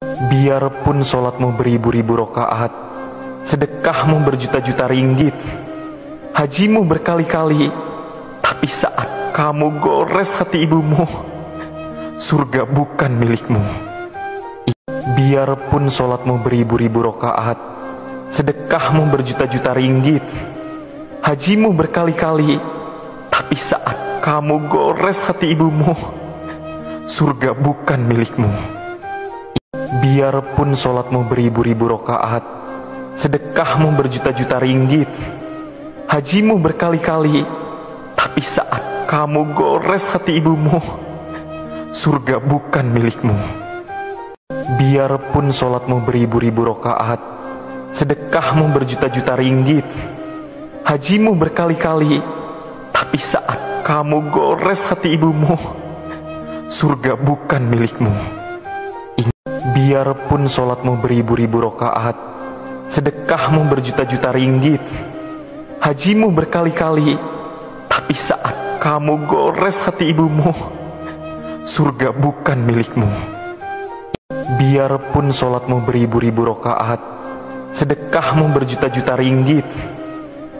Biarpun sholatmu beribu-ribu rokaat, sedekahmu berjuta-juta ringgit, hajimu berkali-kali, tapi saat kamu gores hati ibumu, surga bukan milikmu. Biarpun sholatmu beribu-ribu rokaat, sedekahmu berjuta-juta ringgit, hajimu berkali-kali, tapi saat kamu gores hati ibumu, surga bukan milikmu. Biarpun sholatmu beribu-ribu rokaat, sedekahmu berjuta-juta ringgit, hajimu berkali-kali, tapi saat kamu gores hati ibumu, surga bukan milikmu. Biarpun sholatmu beribu-ribu rokaat, sedekahmu berjuta-juta ringgit, hajimu berkali-kali, tapi saat kamu gores hati ibumu, surga bukan milikmu. Biarpun sholatmu beribu-ribu rokaat, sedekahmu berjuta-juta ringgit, hajimu berkali-kali, tapi saat kamu gores hati ibumu, surga bukan milikmu. Biarpun sholatmu beribu-ribu rokaat, sedekahmu berjuta-juta ringgit,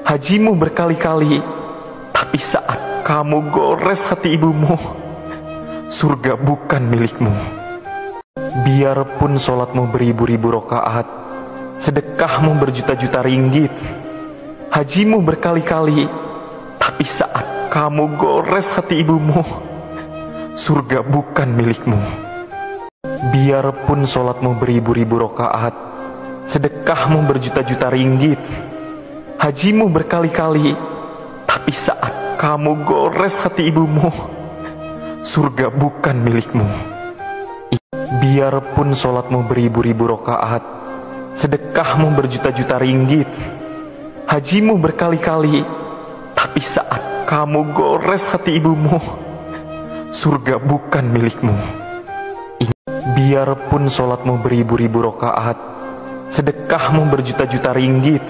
hajimu berkali-kali, tapi saat kamu gores hati ibumu, surga bukan milikmu. Biarpun sholatmu beribu-ribu rokaat, sedekahmu berjuta-juta ringgit, hajimu berkali-kali, tapi saat kamu gores hati ibumu, surga bukan milikmu. Biarpun sholatmu beribu-ribu rokaat, sedekahmu berjuta-juta ringgit, hajimu berkali-kali, tapi saat kamu gores hati ibumu, surga bukan milikmu. Biarpun sholatmu beribu-ribu rokaat, sedekahmu berjuta-juta ringgit, hajimu berkali-kali, tapi saat kamu gores hati ibumu, surga bukan milikmu. Biarpun sholatmu beribu-ribu rokaat, sedekahmu berjuta-juta ringgit,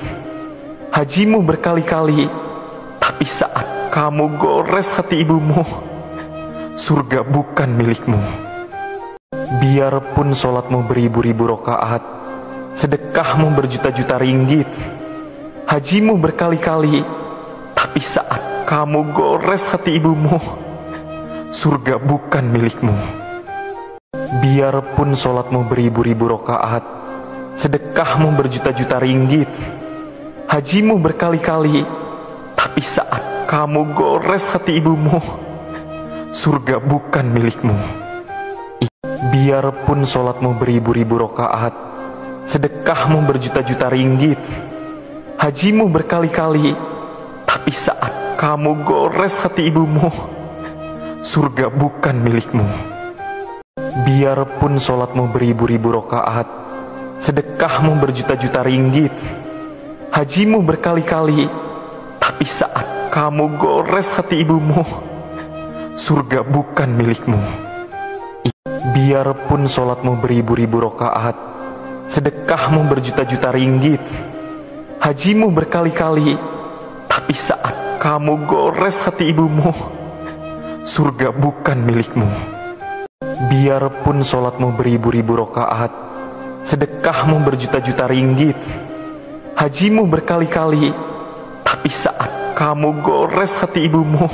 hajimu berkali-kali, tapi saat kamu gores hati ibumu, surga bukan milikmu. Biarpun sholatmu beribu-ribu rokaat, sedekahmu berjuta-juta ringgit, hajimu berkali-kali, tapi saat kamu gores hati ibumu, surga bukan milikmu. Biarpun sholatmu beribu-ribu rokaat, sedekahmu berjuta-juta ringgit, hajimu berkali-kali, tapi saat kamu gores hati ibumu, surga bukan milikmu. Biarpun sholatmu beribu-ribu rokaat, sedekahmu berjuta-juta ringgit, hajimu berkali-kali, tapi saat kamu gores hati ibumu, surga bukan milikmu. Biarpun sholatmu beribu-ribu rokaat, sedekahmu berjuta-juta ringgit, hajimu berkali-kali, tapi saat kamu gores hati ibumu, surga bukan milikmu. Biarpun sholatmu beribu-ribu rokaat, sedekahmu berjuta-juta ringgit, hajimu berkali-kali, tapi saat kamu gores hati ibumu, surga bukan milikmu. Biarpun sholatmu beribu-ribu rokaat, sedekahmu berjuta-juta ringgit, hajimu berkali-kali, tapi saat kamu gores hati ibumu,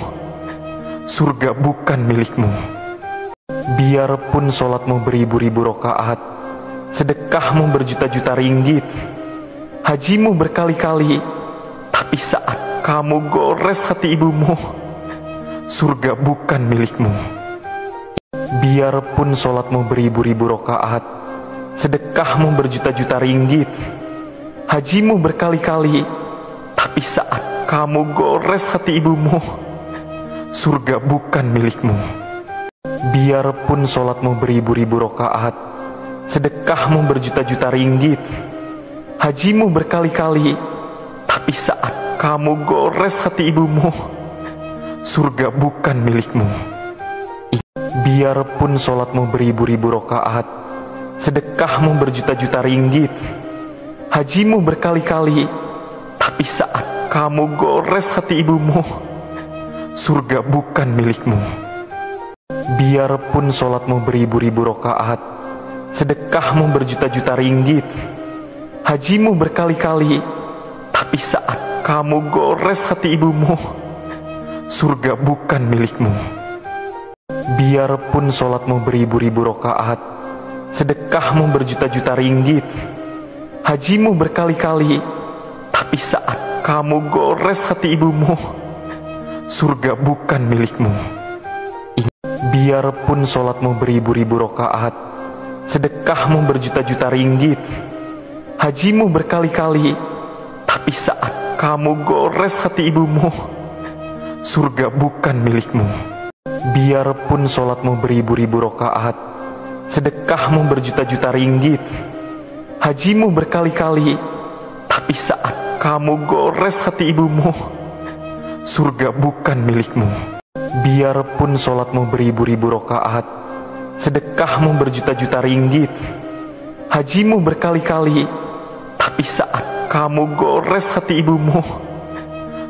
surga bukan milikmu. Biarpun sholatmu beribu-ribu rokaat, sedekahmu berjuta-juta ringgit, hajimu berkali-kali, tapi saat kamu gores hati ibumu, surga bukan milikmu. Biarpun sholatmu beribu-ribu rokaat, sedekahmu berjuta-juta ringgit, hajimu berkali-kali, tapi saat kamu gores hati ibumu, surga bukan milikmu. Biarpun sholatmu beribu-ribu rokaat, sedekahmu berjuta-juta ringgit, hajimu berkali-kali, tapi saat kamu gores hati ibumu, surga bukan milikmu. Biarpun sholatmu beribu-ribu rokaat, sedekahmu berjuta-juta ringgit, hajimu berkali-kali, tapi saat kamu gores hati ibumu, surga bukan milikmu. Biarpun sholatmu beribu-ribu rokaat, sedekahmu berjuta-juta ringgit, hajimu berkali-kali, tapi saat kamu gores hati ibumu, surga bukan milikmu. Biarpun sholatmu beribu-ribu rakaat, sedekahmu berjuta-juta ringgit, hajimu berkali-kali, tapi saat kamu gores hati ibumu, surga bukan milikmu. Biarpun sholatmu beribu-ribu rakaat, sedekahmu berjuta-juta ringgit, hajimu berkali-kali, tapi saat kamu gores hati ibumu, surga bukan milikmu. Biarpun sholatmu beribu-ribu rakaat, sedekahmu berjuta-juta ringgit, hajimu berkali-kali, tapi saat kamu gores hati ibumu, surga bukan milikmu. Biarpun sholatmu beribu-ribu rakaat, sedekahmu berjuta-juta ringgit, hajimu berkali-kali, tapi saat kamu gores hati ibumu,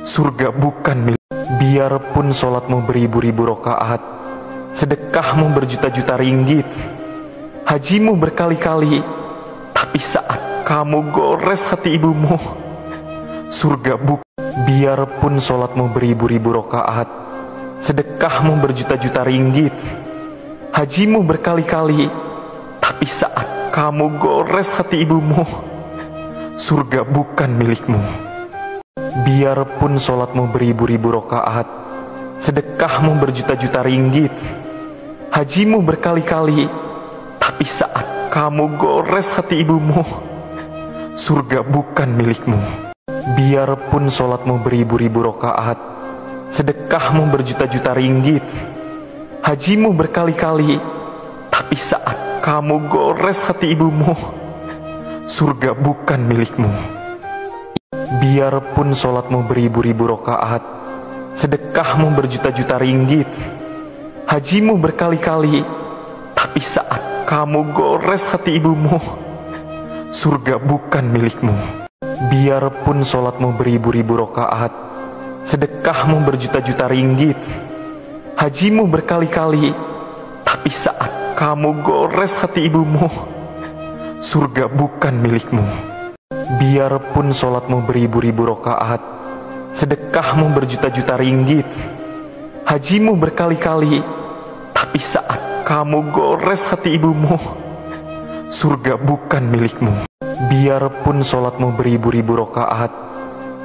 surga bukan milikmu. Biarpun sholatmu beribu-ribu rakaat, sedekahmu berjuta-juta ringgit, hajimu berkali-kali, tapi saat kamu gores hati ibumu, surga bukan. Biarpun sholatmu beribu-ribu rakaat, sedekahmu berjuta-juta ringgit, hajimu berkali-kali, tapi saat kamu gores hati ibumu, surga bukan milikmu. Biarpun sholatmu beribu-ribu rakaat, sedekahmu berjuta-juta ringgit, hajimu berkali-kali, tapi saat kamu gores hati ibumu, surga bukan milikmu. Biarpun sholatmu beribu-ribu rakaat, sedekahmu berjuta-juta ringgit, hajimu berkali-kali, tapi saat kamu gores hati ibumu, surga bukan milikmu. Biarpun sholatmu beribu-ribu rakaat, sedekahmu berjuta-juta ringgit, hajimu berkali-kali, tapi saat kamu gores hati ibumu, surga bukan milikmu. Biarpun sholatmu beribu-ribu rakaat, sedekahmu berjuta-juta ringgit, hajimu berkali-kali, tapi saat kamu gores hati ibumu, surga bukan milikmu. Biarpun sholatmu beribu-ribu rakaat, sedekahmu berjuta-juta ringgit, hajimu berkali-kali, tapi saat kamu gores hati ibumu, surga bukan milikmu. Biarpun sholatmu beribu-ribu rakaat,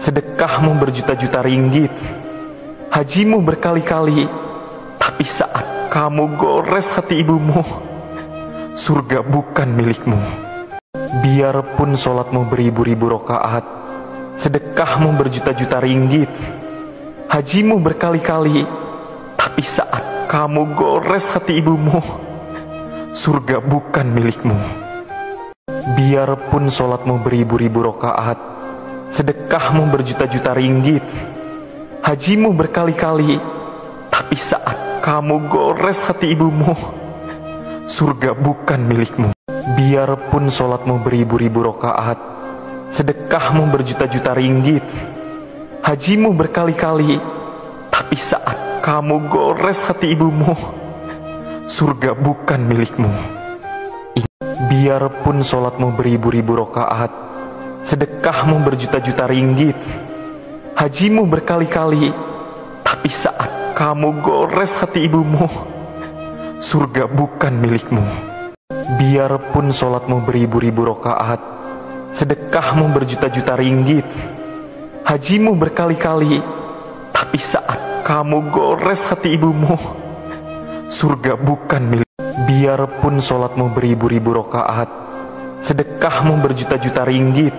sedekahmu berjuta-juta ringgit, hajimu berkali-kali, tapi saat kamu gores hati ibumu, surga bukan milikmu. Biarpun sholatmu beribu-ribu rakaat, sedekahmu berjuta-juta ringgit, hajimu berkali-kali, tapi saat kamu gores hati ibumu, surga bukan milikmu. Biarpun sholatmu beribu-ribu rakaat, sedekahmu berjuta-juta ringgit, hajimu berkali-kali, tapi saat kamu gores hati ibumu, surga bukan milikmu. Biarpun sholatmu beribu-ribu rakaat, sedekahmu berjuta-juta ringgit, hajimu berkali-kali, tapi saat kamu gores hati ibumu, surga bukan milikmu. Biarpun sholatmu beribu-ribu rakaat, sedekahmu berjuta-juta ringgit, hajimu berkali-kali, tapi saat kamu gores hati ibumu, surga bukan milikmu. Biarpun sholatmu beribu-ribu rakaat, sedekahmu berjuta-juta ringgit, hajimu berkali-kali, tapi saat kamu gores hati ibumu, surga bukan milikmu. Biarpun sholatmu beribu-ribu rakaat, sedekahmu berjuta-juta ringgit,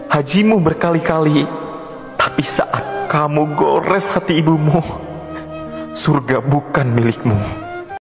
hajimu berkali-kali, tapi saat kamu gores hati ibumu, surga bukan milikmu.